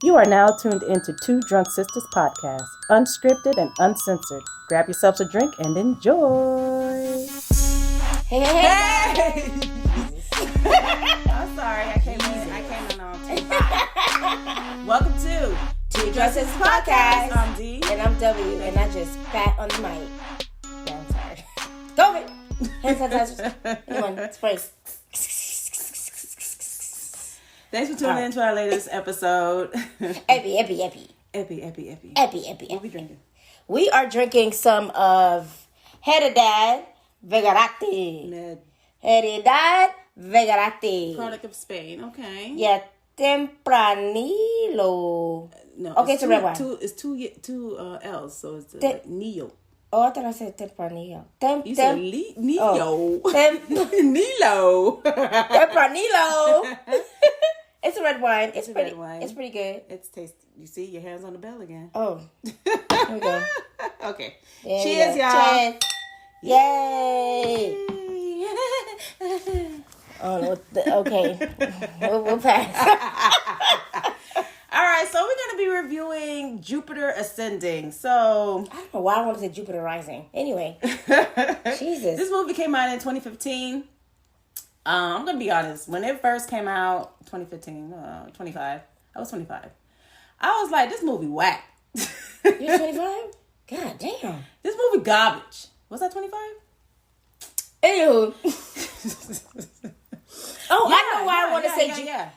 You are now tuned into Two Drunk Sistas podcast, unscripted and uncensored. Grab yourselves a drink and enjoy. Hey! I'm sorry, I came in on too hot. Welcome to Two Drunk Sistas podcast. I'm D. And I'm W, and I just spat on the mic. Yeah, I'm sorry. COVID! Hand sanitizer. Anyone, spray. Thanks for tuning in to our latest episode. Epi. What we drinking? We are drinking some of Heredad Vegarati. Heredad Vegarati. Product of Spain, okay. Yeah, Tempranillo. No, okay, it's a red wine. It's two L's, so it's like Neo. Oh, I thought I said Tempranillo. You said Neo. Oh. Nilo. Tempranillo. It's a red wine. It's pretty. Red wine. It's pretty good. It's tasty. You see, your hands on the bell again. Oh, here we go. Okay. There Cheers, we go. y'all. Cheers. Yay! Oh, okay. We'll pass. All right, so we're going to be reviewing Jupiter Ascending. So I don't know why I want to say Jupiter Rising. Anyway, Jesus. This movie came out in 2015. I'm going to be honest. When it first came out, 2015, 25. I was 25. I was like, this movie whack. You're 25? God damn. This movie garbage. Was that 25? Anywho. Oh, Yeah, I know why I want to say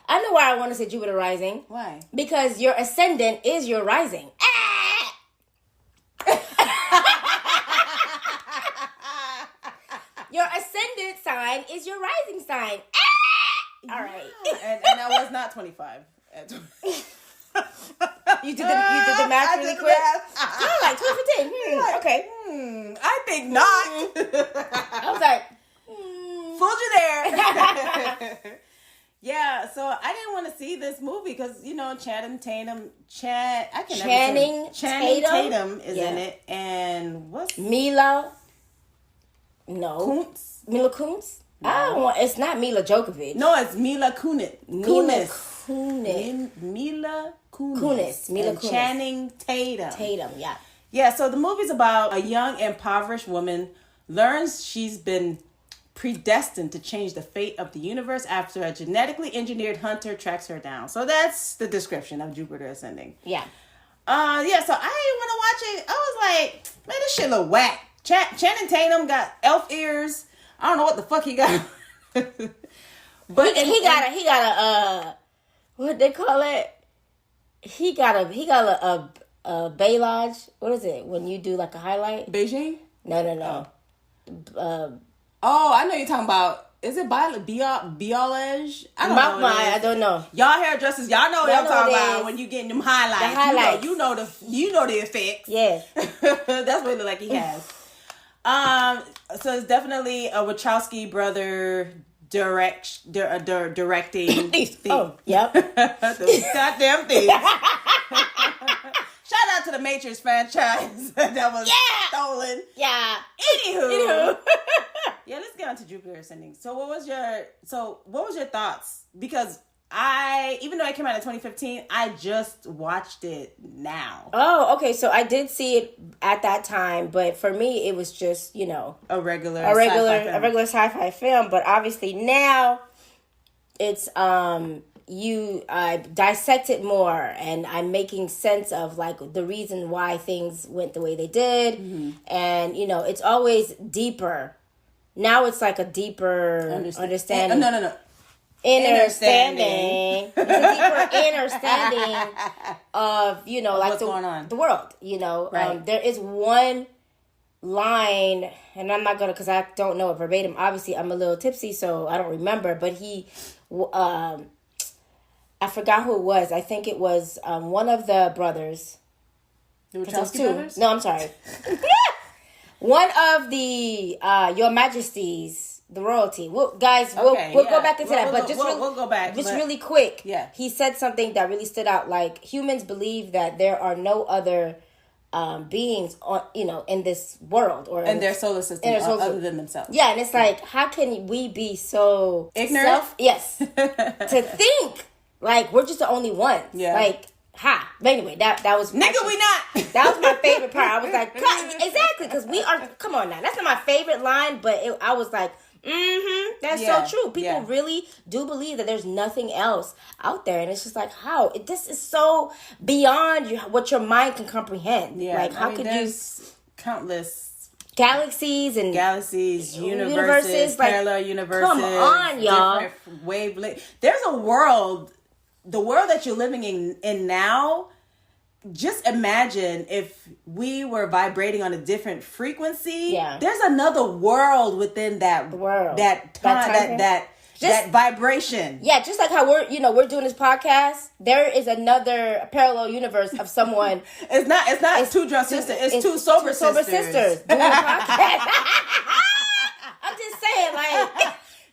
I know why I want to say Jupiter Rising. Why? Because your ascendant is your rising. Your ascendant sign is your rising sign. All right. And I was not 25. You did the math really quick? Oh, like 2015. Okay. I think not. I was like, Fooled you there. Yeah, so I didn't want to see this movie because, Channing Tatum is in it. And what's Mila? No. Kunis? Mila Kunis? No. It's not Mila Djokovic. No, it's Mila Kunis. Mila Kunis. Channing Tatum. Yeah. Yeah, so the movie's about a young, impoverished woman learns she's been predestined to change the fate of the universe after a genetically engineered hunter tracks her down. So that's the description of Jupiter Ascending. Yeah. So I didn't want to watch it. I was like, man, this shit look whack. Channing Tatum got elf ears. I don't know what the fuck he got. But he got a what they call it? He got a balayage. What is it when you do like a highlight? Beijing? No. I know you're talking about. Is it biolage? I don't know. I don't know. Y'all hairdressers, y'all know what I'm talking about when you getting them highlights. The highlights. You know the effects. Yes. That's what it look like he has. So it's definitely a Wachowski brother directing thing. Oh, yep. Those goddamn things. Shout out to the Matrix franchise that was stolen. Yeah. Anywho. Yeah, let's get on to Jupiter Ascending. So what was your thoughts? Because even though it came out in 2015, I just watched it now. Oh, okay. So I did see it at that time, but for me, it was just, a regular sci-fi film. But obviously now it's, I dissect it more and I'm making sense of like the reason why things went the way they did. Mm-hmm. And, it's always deeper. Now it's like a deeper understanding. No. Understanding. It's a deeper understanding of, like what's going on. The world, Right. There is one line, and I'm not going to, because I don't know it verbatim. Obviously, I'm a little tipsy, so I don't remember, but I forgot who it was. I think it was one of the brothers. The Wachowski brothers? No, I'm sorry. One of the, Your Majesties, the royalty. We'll go back into that. But we'll go back. Just really quick. Yeah. He said something that really stood out. Like, humans believe that there are no other beings on, in this world or in their solar system other than themselves. Yeah, and it's like, how can we be so ignorant? Yes. To think like we're just the only ones. Yeah. Like, But anyway, that was Nigga, actually, we not. that was my favorite part. I was like, God, exactly, because we are. Come on now, that's not my favorite line, but I was like, that's so true. People really do believe that there's nothing else out there, and it's just like, how this is so beyond what your mind can comprehend. Yeah, like, how could you? Countless Galaxies, universes, parallel universes. Come on, y'all. Wavelength. There's a world, the world that you're living in now. Just imagine if we were vibrating on a different frequency. Yeah. There's another world within that world. That vibration. Yeah, just like how we're doing this podcast. There is another parallel universe of someone. it's two drunk sisters. It's two sober sisters doing a podcast. I'm just saying, like,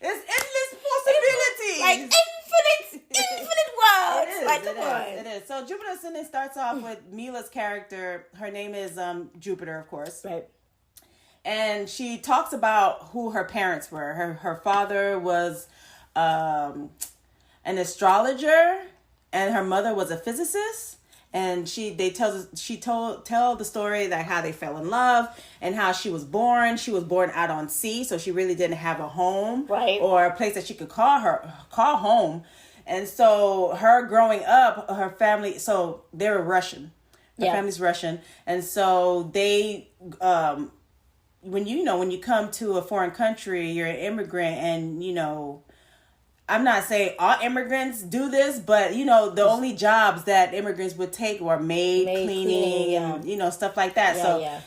it's endless possibilities. Like infinite worlds. It is. So Jupiter Ascending starts off with Mila's character. Her name is Jupiter, of course. Right. And she talks about who her parents were. Her father was an astrologer, and her mother was a physicist. And tell the story that how they fell in love and how she was born. She was born out on sea, so she really didn't have a home, right, or a place that she could call home. And so her growing up, her family, so they were Russian. Her family's Russian, and so they when you come to a foreign country, you're an immigrant, and I'm not saying all immigrants do this, but the only jobs that immigrants would take were maid cleaning, and stuff like that.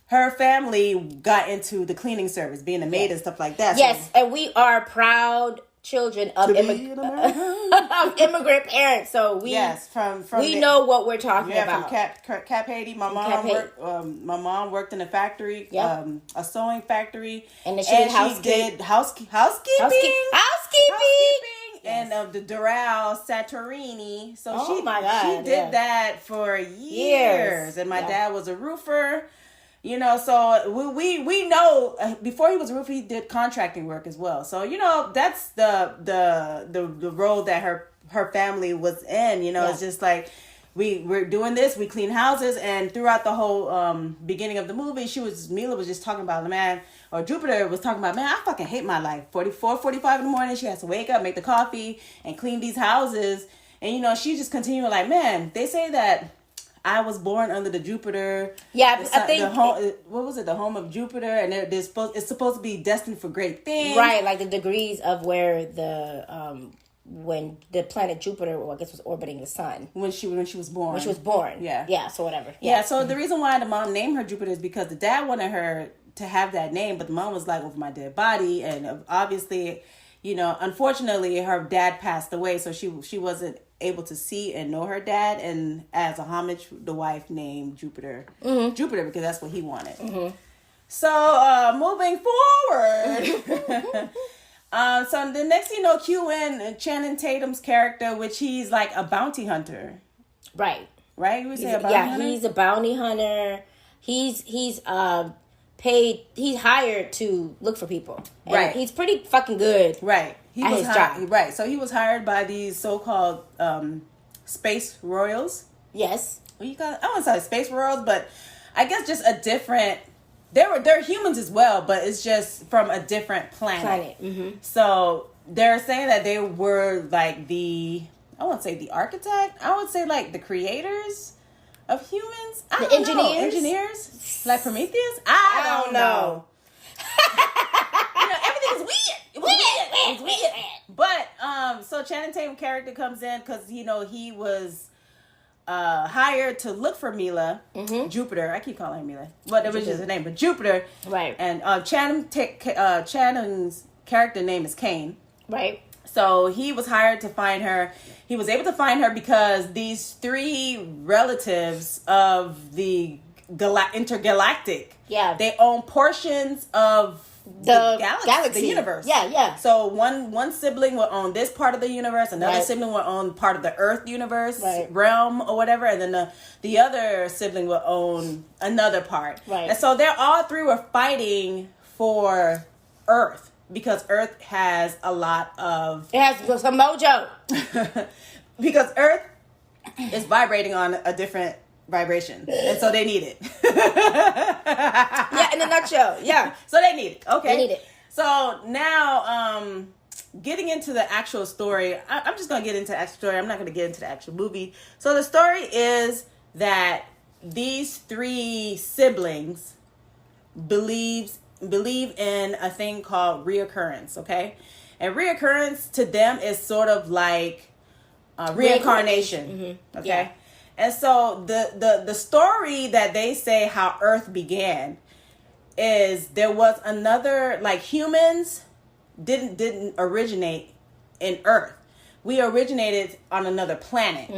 Her family got into the cleaning service, being a maid and stuff like that. Yes, and we are proud children of immigrant parents. So we know what we're talking about. From Cap Haiti. My mom worked in a factory, a sewing factory, and she did housekeeping. And the Doral Santorini. So she did that for years. And my dad was a roofer. So we know before he was a roofer, he did contracting work as well. So that's the role that her family was in. It's just like we're doing this. We clean houses, and throughout the whole beginning of the movie, Mila was just talking about Jupiter was talking about, man, I fucking hate my life. 45 in the morning, she has to wake up, make the coffee, and clean these houses. And she just continued like, man, they say that I was born under the Jupiter. Yeah, I think what was it? The home of Jupiter, and it's supposed to be destined for great things. Right, like the degrees of where when the planet Jupiter, I guess, was orbiting the sun. When she was born. When she was born. Yeah. So whatever. Yeah. So the reason why the mom named her Jupiter is because the dad wanted her to have that name, but the mom was like, over my dead body, and obviously, unfortunately, her dad passed away, so she wasn't able to see and know her dad, and as a homage, the wife named Jupiter Jupiter because that's what he wanted. So moving forward, so the next thing you know, Q in Channing Tatum's character, which he's like a bounty hunter, right? You would say a bounty hunter? He's a bounty hunter. He's paid. He's hired to look for people. And right. He's pretty fucking good. Right. He was his job. Right. So he was hired by these so-called space royals. Yes. Well, I wouldn't say space royals, but I guess just a different. They're humans as well, but it's just from a different planet. Mm-hmm. So they're saying that they were like I wouldn't say the architect. I would say like the creators of humans. Engineers, like Prometheus. I don't know. Everything is weird. It was weird. But so Channing Tatum character comes in because he was hired to look for Mila, Jupiter. I keep calling her Mila. Well, that was just her name, but Jupiter. Right. And Channing's character name is Kane. Right. So he was hired to find her. He was able to find her because these three relatives of the intergalactic, they own portions of the galaxy, the universe. Yeah. So one sibling will own this part of the universe, another sibling will own part of the Earth universe realm or whatever, and then the other sibling will own another part. Right. And so all three were fighting for Earth because Earth has a lot of... It has some mojo. Because Earth is vibrating on a different vibration, and so they need it. Yeah, in a nutshell, yeah. So they need it. Okay. They need it. So now, getting into the actual story, I'm just going to get into the actual story. I'm not going to get into the actual movie. So the story is that these three siblings believe in a thing called reoccurrence, okay? And reoccurrence to them is sort of like reincarnation, Mm-hmm. okay? Yeah. And so the story that they say how Earth began is there was another, like, humans didn't originate in Earth. We originated on another planet,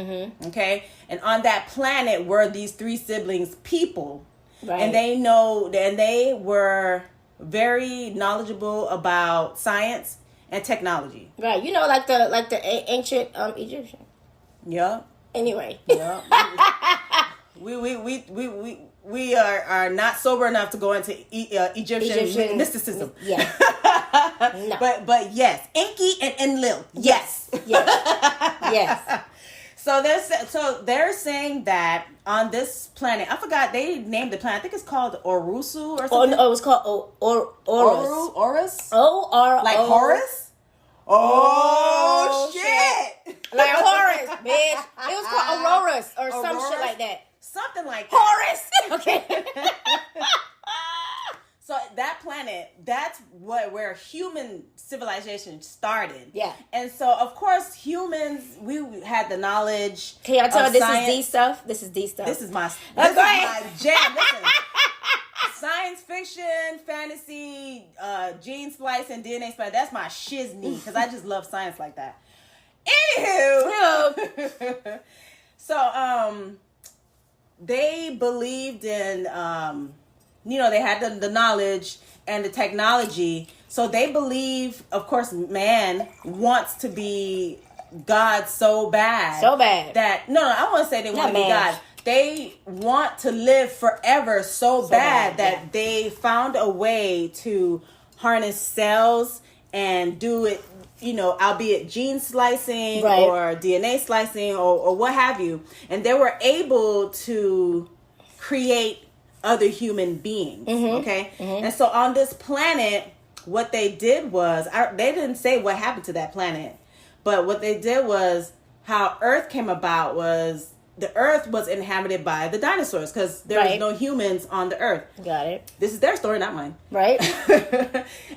okay? And on that planet were these three siblings people. Right. And they were very knowledgeable about science and technology. Right. You know, like the ancient Egyptian. Yeah. Anyway. Yeah. we are not sober enough to go into Egyptian mysticism. Yeah. No. But yes, Enki and Enlil. Yes. Yes. So they're saying that on this planet, I forgot they named the planet. I think it's called Orusu or something. Oh, it was called Horus. Horus. O-R-O. Like Horus. Oh shit! Like Horus, bitch. It was called Aurorus or some Aurorus? shit like that. Something like that. Horus. Okay. So that planet, that's where human civilization started. Yeah. And so, of course, humans, we had the knowledge. Can y'all tell of me this science. is D stuff? This is D stuff. This is my Go ahead. jam. Listen. Science fiction, fantasy, gene splicing, DNA splicing. That's my shizney because I just love science like that. Anywho. So, they believed in, they had the knowledge and the technology. So they believe, of course, man wants to be God so bad. So bad. That, I want to say they want to be man. God. They want to live forever so bad that yeah. they found a way to harness cells and do it, albeit gene slicing right. or DNA slicing or what have you. And they were able to create other human beings. Okay. And so on this planet, what they did was, they didn't say what happened to that planet, but what they did was how Earth came about was the Earth was inhabited by the dinosaurs because there was no humans on the Earth. Got it. This is their story, not mine. Right.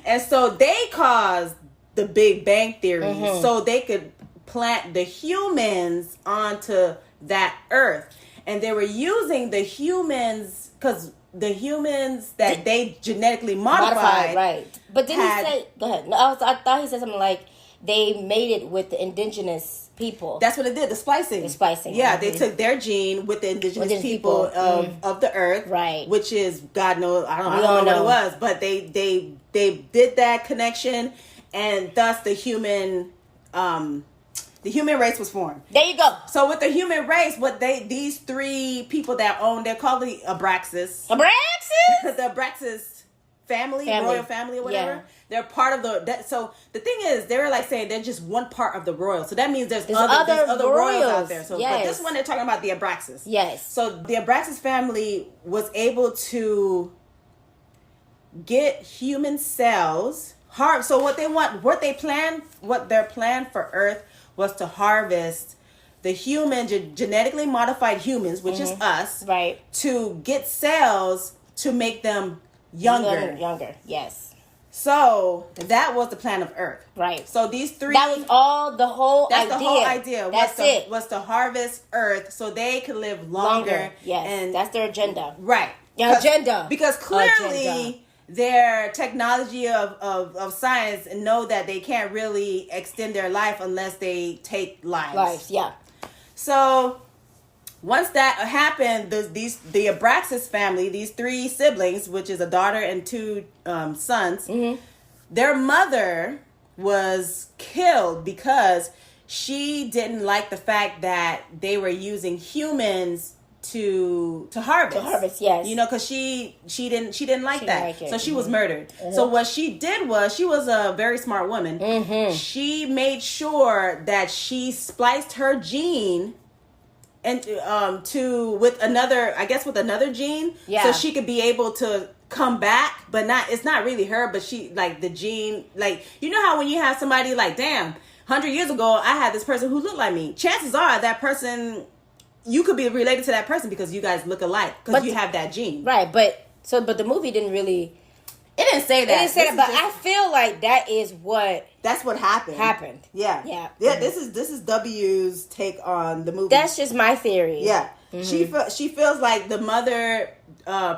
And so they caused the Big Bang Theory so they could plant the humans onto that Earth. And they were using the humans because the humans that they genetically modified. Right. But didn't he say, go ahead. No, I thought he said something like they made it with the indigenous people. That's what it did, the splicing. Yeah, they took their gene with the indigenous people of the Earth. Right. Which is, God knows, I don't know what it was, but they did that connection, and thus the human race was formed. There you go. So with the human race, these three people that they're called the Abraxas. Abraxas? The Abraxas family, royal family or whatever. Yeah. They're part of so the thing is, they're like saying they're just one part of the royal. So that means there's other royals out there. So but this one they're talking about the Abraxas. Yes. So the Abraxas family was able to get human cells. So their plan for Earth was to harvest the human, genetically modified humans, which is us, right? To get cells to make them younger, yes. So that was the plan of Earth, right? So these three. That was the whole idea. Was to harvest Earth so they could live longer. Yes, and that's their agenda, right? Because clearly. Their technology of science know that they can't really extend their life unless they take lives. Yeah. So once that happened, the Abraxas family, these three siblings, which is a daughter and two sons, their mother was killed because she didn't like the fact that they were using humans to harvest. To harvest, yes. Because she didn't like that. So she was murdered. So what she did was, she was a very smart woman. She made sure that she spliced her gene and to with another gene, Yeah. so she could be able to come back, but it's not really her, but she, like, the gene, like, you know how when you have somebody like, damn, 100 years ago I had this person who looked like me, chances are that person, you could be related to that person because you guys look alike, because you have that gene, right? But the movie didn't really. It didn't say that. It didn't say that, but I feel like that's what happened. Yeah. This is W's take on the movie. That's just my theory. Yeah. She feels like the mother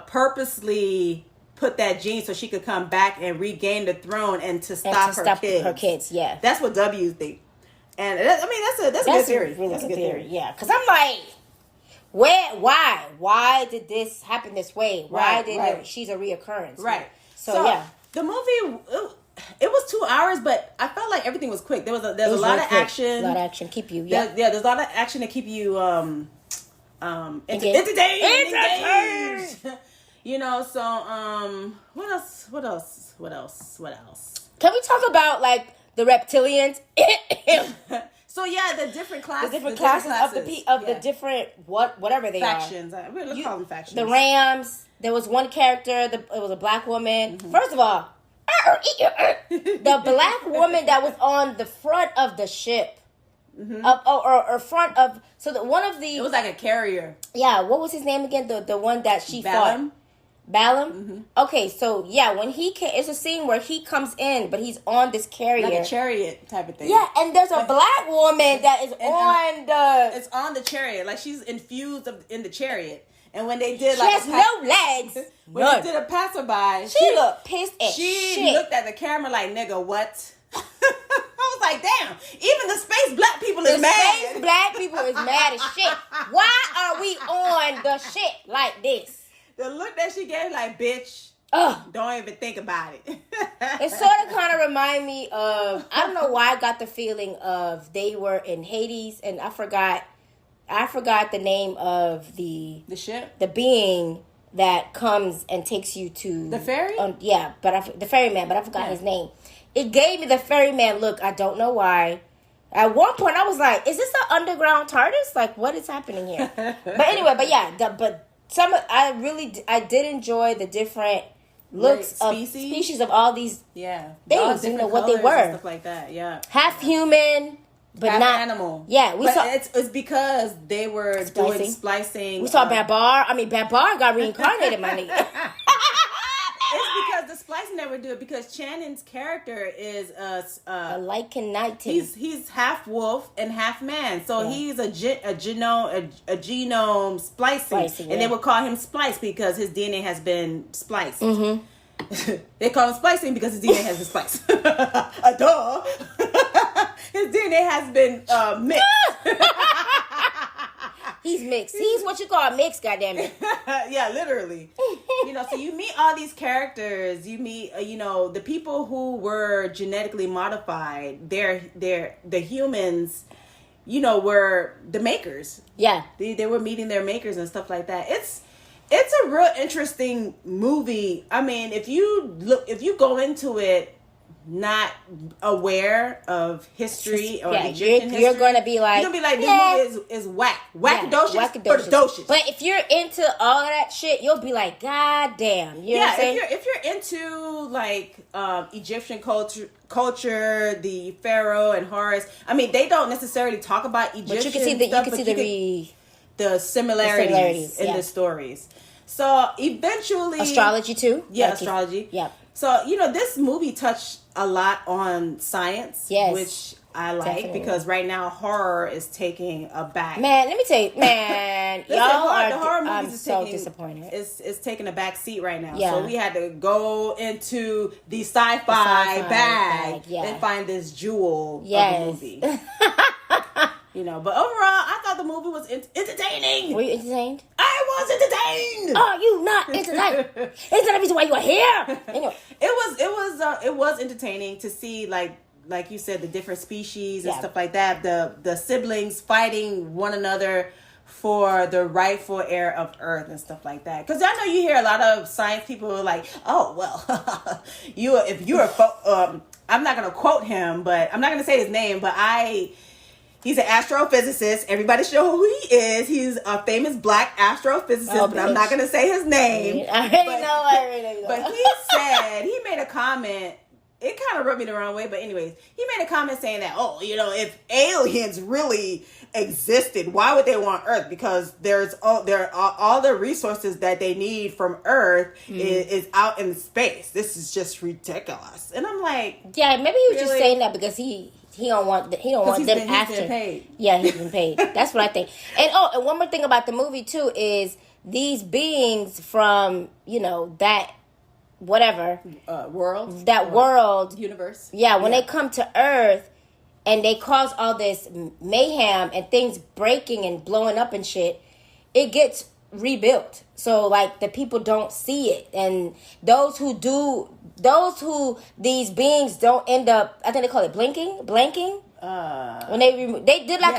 purposely put that gene so she could come back and regain the throne and to stop her kids. Yeah. That's what W think. And that's a good theory. Really that's good a good theory. Yeah. Because I'm like, why did this happen this way? Why did she's a reoccurrence? Right. So yeah. The movie, it was 2 hours, but I felt like everything was quick. There's a lot of action. A lot of action. Keep you, there's a lot of action to keep you entertained. You know, so what else? Can we talk about, like, the reptilians? So yeah, the different classes. The different classes of the different whatever they factions. are. Let's call them factions. The Rams. There was one character. It was a black woman. Mm-hmm. First of all, the black woman that was on the front of the ship, or front of. So one of the. It was like a carrier. Yeah. What was his name again? The one that she fought. Balaam? Mm-hmm. Okay, so yeah, when he it's a scene where he comes in, but he's on this carrier, like a chariot type of thing. Yeah, and there's a black woman that is it's on the chariot, like she's infused in the chariot. And when they did, she has no legs. When they did a passerby, she looked pissed as shit. She looked at the camera like, nigga, what? I was like, damn, even the space black people is mad. Space black people is mad as shit. Why are we on the shit like this? The look that she gave, like, bitch, don't even think about it. It sort of kind of remind me of, I don't know why I got the feeling of they were in Hades, and I forgot the name of the ship, the being that comes and takes you to the ferry. The ferryman, but I forgot his name. It gave me the ferryman look. I don't know why. At one point, I was like, "Is this an underground TARDIS? Like, what is happening here?" But anyway, I did enjoy the different looks of species of all these things. You know what they were, and stuff like that. Yeah, half human, but half not animal. Yeah, it's because they were doing splicing. We saw Babar. I mean, Babar got reincarnated, my nigga. It's because the splicing that we're doing, because Channing's character is a Lycanite. He's half wolf and half man, so he's a genome splicing, and they would call him Splice because his DNA has been spliced. Mm-hmm. They call him splicing because his DNA has been spliced. Duh. His DNA has been mixed. He's mixed. He's what you call mixed, goddammit. Yeah, literally. You know, so you meet all these characters. You meet, the people who were genetically modified. The humans, were the makers. Yeah. They were meeting their makers and stuff like that. It's a real interesting movie. I mean, if you go into it not aware of history or Egyptian history, you're gonna be like, this movie is wackadocious. But if you're into all of that shit, you'll be like, God damn. You know what I'm saying? If you're into like Egyptian culture, the Pharaoh and Horus. I mean, they don't necessarily talk about Egyptian, but you can see the similarities in the stories. So eventually, astrology too. Yeah, astrology. Yeah. So, this movie touched a lot on science, which I like because right now horror is taking a back. Man, let me tell you, the horror movies is so disappointed. It's taking a back seat right now. Yeah. So we had to go into the sci-fi bag and find this jewel of a movie. But overall, I thought the movie was entertaining. Were you entertained? I was entertained. Are you not entertained? Is that the reason why you are here? Anyway. It was entertaining to see like you said, the different species and stuff like that. The siblings fighting one another for the rightful heir of Earth and stuff like that. Because I know you hear a lot of science people are like, oh well, I'm not gonna quote him, but I'm not gonna say his name, but He's an astrophysicist. Everybody should know who he is. He's a famous black astrophysicist, but I'm not going to say his name. I already know. But he made a comment. It kind of rubbed me the wrong way, but anyways, he made a comment saying that, if aliens really existed, why would they want Earth? Because all the resources that they need from Earth is out in space. This is just ridiculous. And I'm like, yeah, maybe he was just saying that because he don't want them after. He's been paid. Yeah, he's been paid. That's what I think. And one more thing about the movie too is these beings from that whatever world universe. Yeah, when they come to Earth and they cause all this mayhem and things breaking and blowing up and shit, it gets rebuilt. So like the people don't see it, and those who these beings don't end up, I think they call it blanking. When they did like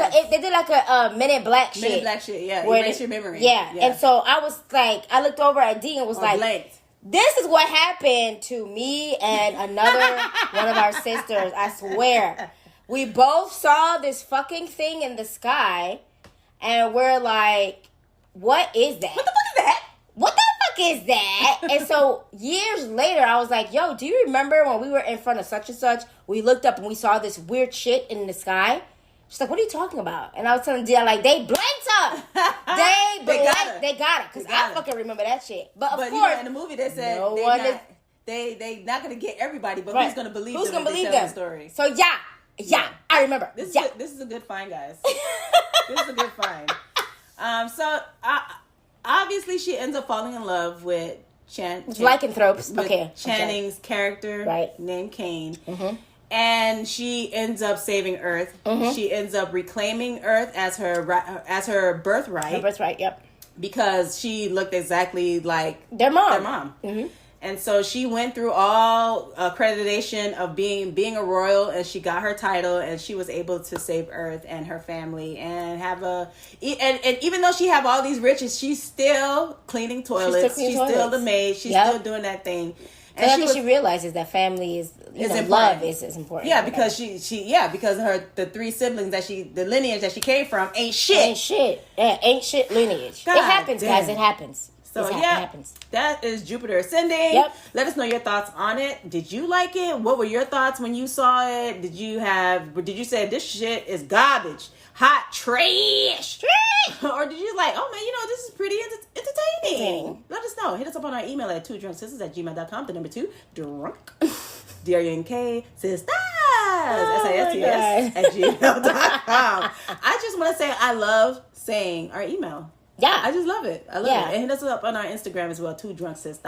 a Men in Black shit. Men in Black shit, yeah. Erase your memory. Yeah. And so I was like, I looked over at D and was like, blanked. This is what happened to me and another one of our sisters. I swear. We both saw this fucking thing in the sky, and we're like, what is that? What the fuck is that? What the fuck is that? And so years later, I was like, yo, do you remember when we were in front of such and such? We looked up and we saw this weird shit in the sky. She's like, what are you talking about? And I was telling Dia, like, they blanked up. They got it. Because I fucking remember that shit. But of course, in the movie they said they not going to get everybody, but who's going to believe them? Who's going to believe them? The story? So yeah, I remember. This is a good find, guys. This is a good find. Obviously she ends up falling in love with Channing's character named Kane. Mm-hmm. And she ends up saving Earth. Mm-hmm. She ends up reclaiming Earth as her birthright. Her birthright, yep. Because she looked exactly like their mom. Mm-hmm. And so she went through all accreditation of being a royal, and she got her title, and she was able to save Earth and her family and and even though she have all these riches, she's still cleaning toilets. She's still the maid. She's still doing that thing. And she realizesses that family is love is important. Yeah, because because the three siblings the lineage that she came from ain't shit. Yeah, ain't shit lineage. God, it happens, guys. It happens. So it happens. That is Jupiter Ascending. Yep. Let us know your thoughts on it. Did you like it? What were your thoughts when you saw it? Did you say this shit is garbage, hot trash? Or did you like, oh man, this is pretty entertaining? Let us know. Hit us up on our email at 2drunksisters@gmail.com. The number 2 drunk DRUNK sisters SISTS@gmail.com. I just want to say I love saying our email. Yeah. I just love it. I love it. And hit us up on our Instagram as well, 2drunksisters.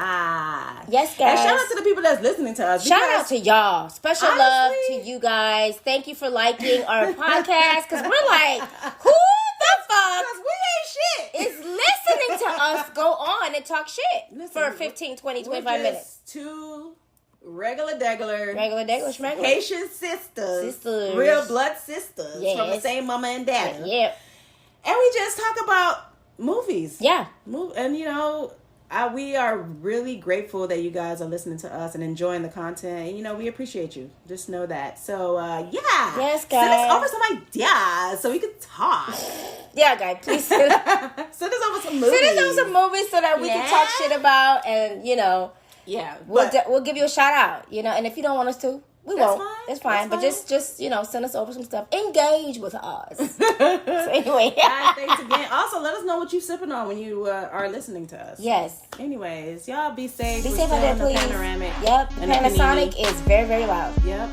Yes, guys. And shout out to the people that's listening to us. Shout out to y'all. Special love to you guys. Thank you for liking our podcast, because we're like, who the fuck we ain't shit is listening to us go on and talk shit for 15, 20, 25 minutes. Two regular schmegular Haitian sisters. Real blood sisters from the same mama and daddy. Yeah. And we just talk about movies. Yeah. And we are really grateful that you guys are listening to us and enjoying the content. And we appreciate you. Just know that. So yes, guys, send us over some ideas so we can talk. Yeah, guys, please send us over some movies so that we can talk shit about, and we'll give you a shout out. And if you don't want us to, we won't. It's fine. But just send us over some stuff. Engage with us. So anyway. Thanks again. Also, let us know what you're sipping on when you are listening to us. Yes. Anyways, y'all be safe. Be safe out there, please. Panoramic. Yep. The Panasonic is very, very loud. Yep.